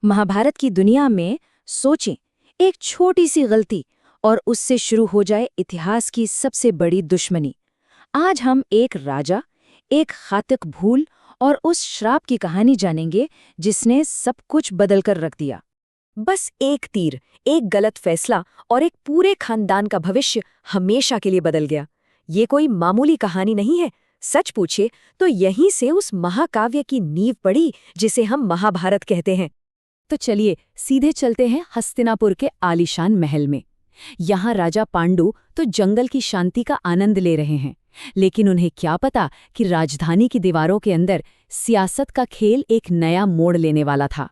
महाभारत की दुनिया में सोचें, एक छोटी सी गलती और उससे शुरू हो जाए इतिहास की सबसे बड़ी दुश्मनी। आज हम एक राजा, एक घातक भूल और उस श्राप की कहानी जानेंगे जिसने सब कुछ बदल कर रख दिया। बस एक तीर, एक गलत फैसला और एक पूरे खानदान का भविष्य हमेशा के लिए बदल गया। ये कोई मामूली कहानी नहीं है। सच पूछिए तो यहीं से उस महाकाव्य की नींव पड़ी जिसे हम महाभारत कहते हैं। तो चलिए सीधे चलते हैं हस्तिनापुर के आलीशान महल में। यहाँ राजा पांडु तो जंगल की शांति का आनंद ले रहे हैं, लेकिन उन्हें क्या पता कि राजधानी की दीवारों के अंदर सियासत का खेल एक नया मोड़ लेने वाला था।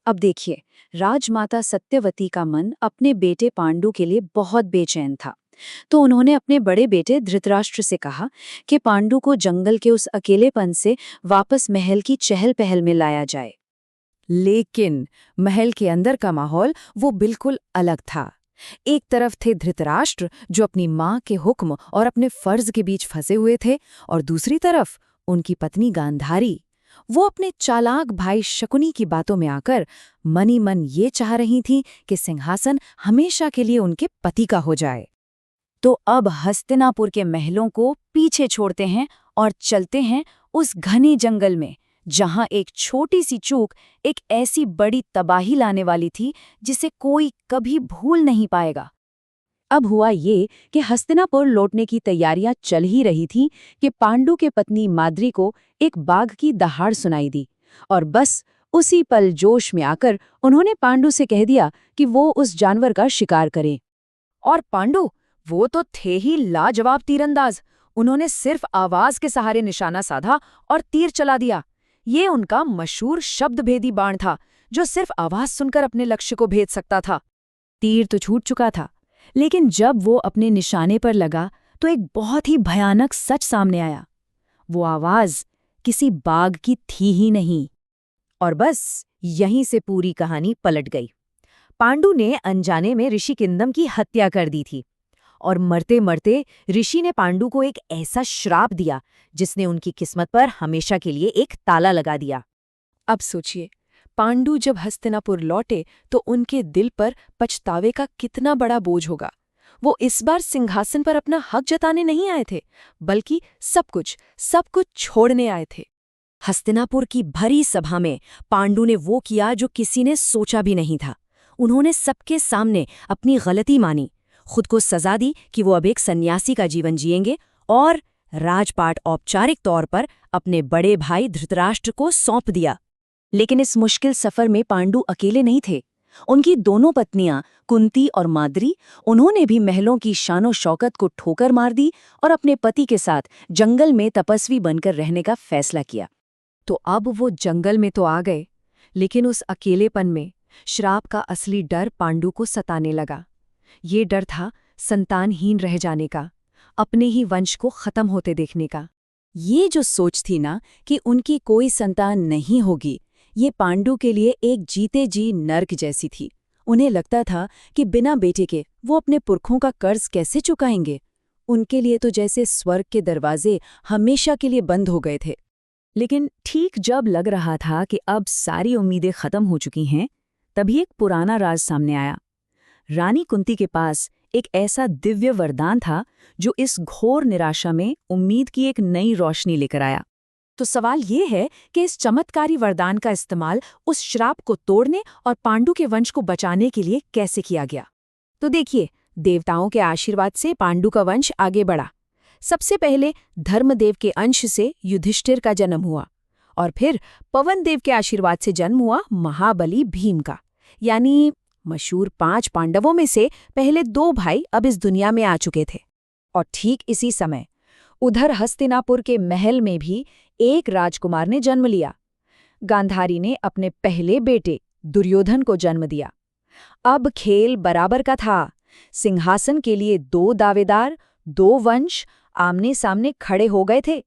अब देखिए, राजमाता सत्यवती का मन अपने बेटे पांडु के लिए बहुत बेचैन था। तो उन्होंने अपने बड़े बेटे धृतराष्ट्र से कहा कि पांडु को जंगल के उस अकेलेपन से वापस महल की चहल पहल में लाया जाए। लेकिन महल के अंदर का माहौल वो बिल्कुल अलग था। एक तरफ थे धृतराष्ट्र जो अपनी माँ के हुक्म और अपने फर्ज के बीच फंसे हुए थे, और दूसरी तरफ उनकी पत्नी गांधारी। वो अपने चालाक भाई शकुनी की बातों में आकर मनी मन ये चाह रही थीं कि सिंहासन हमेशा के लिए उनके पति का हो जाए। तो अब हस्तिनापुर के महलों को पीछे छोड़ते हैं और चलते हैं उस घने जंगल में, जहां एक छोटी सी चूक एक ऐसी बड़ी तबाही लाने वाली थी जिसे कोई कभी भूल नहीं पाएगा। अब हुआ ये कि हस्तिनापुर लौटने की तैयारियां चल ही रही थीं कि पांडु के पत्नी माद्री को एक बाघ की दहाड़ सुनाई दी, और बस उसी पल जोश में आकर उन्होंने पांडु से कह दिया कि वो उस जानवर का शिकार करे। और पांडु, वो तो थे ही लाजवाब तीरंदाज। उन्होंने सिर्फ आवाज के सहारे निशाना साधा और तीर चला दिया। ये उनका मशहूर शब्दभेदी बाण था, जो सिर्फ आवाज सुनकर अपने लक्ष्य को भेद सकता था। तीर तो छूट चुका था, लेकिन जब वो अपने निशाने पर लगा तो एक बहुत ही भयानक सच सामने आया। वो आवाज किसी बाघ की थी ही नहीं। और बस यहीं से पूरी कहानी पलट गई। पांडु ने अनजाने में ऋषि किंदम की हत्या कर दी थी, और मरते मरते ऋषि ने पांडु को एक ऐसा श्राप दिया जिसने उनकी किस्मत पर हमेशा के लिए एक ताला लगा दिया। अब सोचिए, पांडु जब हस्तिनापुर लौटे तो उनके दिल पर पछतावे का कितना बड़ा बोझ होगा। वो इस बार सिंहासन पर अपना हक जताने नहीं आए थे, बल्कि सब कुछ छोड़ने आए थे। हस्तिनापुर की भरी सभा में पांडु ने वो किया जो किसी ने सोचा भी नहीं था। उन्होंने सबके सामने अपनी गलती मानी, खुद को सजा दी कि वो अब एक सन्यासी का जीवन जिएंगे, और राजपाट औपचारिक तौर पर अपने बड़े भाई धृतराष्ट्र को सौंप दिया। लेकिन इस मुश्किल सफर में पांडु अकेले नहीं थे। उनकी दोनों पत्नियां कुंती और माद्री, उन्होंने भी महलों की शानो शौकत को ठोकर मार दी और अपने पति के साथ जंगल में तपस्वी बनकर रहने का फैसला किया। तो अब वो जंगल में तो आ गए, लेकिन उस अकेलेपन में श्राप का असली डर पांडु को सताने लगा। ये डर था संतानहीन रह जाने का, अपने ही वंश को खत्म होते देखने का। ये जो सोच थी ना कि उनकी कोई संतान नहीं होगी, ये पांडु के लिए एक जीते जी नर्क जैसी थी। उन्हें लगता था कि बिना बेटे के वो अपने पुरखों का कर्ज कैसे चुकाएंगे। उनके लिए तो जैसे स्वर्ग के दरवाजे हमेशा के लिए बंद हो गए थे। लेकिन ठीक जब लग रहा था कि अब सारी उम्मीदें खत्म हो चुकी हैं, तभी एक पुराना राज सामने आया। रानी कुंती के पास एक ऐसा दिव्य वरदान था जो इस घोर निराशा में उम्मीद की एक नई रोशनी लेकर आया। तो सवाल ये है कि इस चमत्कारी वरदान का इस्तेमाल उस श्राप को तोड़ने और पांडु के वंश को बचाने के लिए कैसे किया गया। तो देखिए, देवताओं के आशीर्वाद से पांडु का वंश आगे बढ़ा। सबसे पहले धर्मदेव के अंश से युधिष्ठिर का जन्म हुआ, और फिर पवन देव के आशीर्वाद से जन्म हुआ महाबली भीम का। यानी मशहूर 5 पांडवों में से पहले 2 भाई अब इस दुनिया में आ चुके थे। और ठीक इसी समय उधर हस्तिनापुर के महल में भी एक राजकुमार ने जन्म लिया। गांधारी ने अपने पहले बेटे दुर्योधन को जन्म दिया। अब खेल बराबर का था। सिंहासन के लिए 2 दावेदार, 2 वंश आमने सामने खड़े हो गए थे।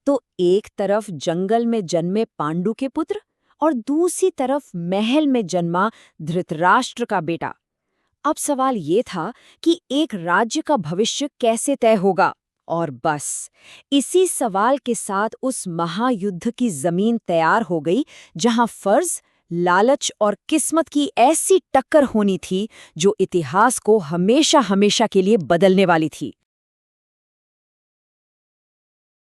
तो एक तरफ जंगल में जन्मे पांडु के पुत्र, और दूसरी तरफ महल में जन्मा धृतराष्ट्र का बेटा। अब सवाल ये था कि एक राज्य का भविष्य कैसे तय होगा। और बस इसी सवाल के साथ उस महायुद्ध की जमीन तैयार हो गई, जहां फर्ज, लालच और किस्मत की ऐसी टक्कर होनी थी जो इतिहास को हमेशा हमेशा के लिए बदलने वाली थी।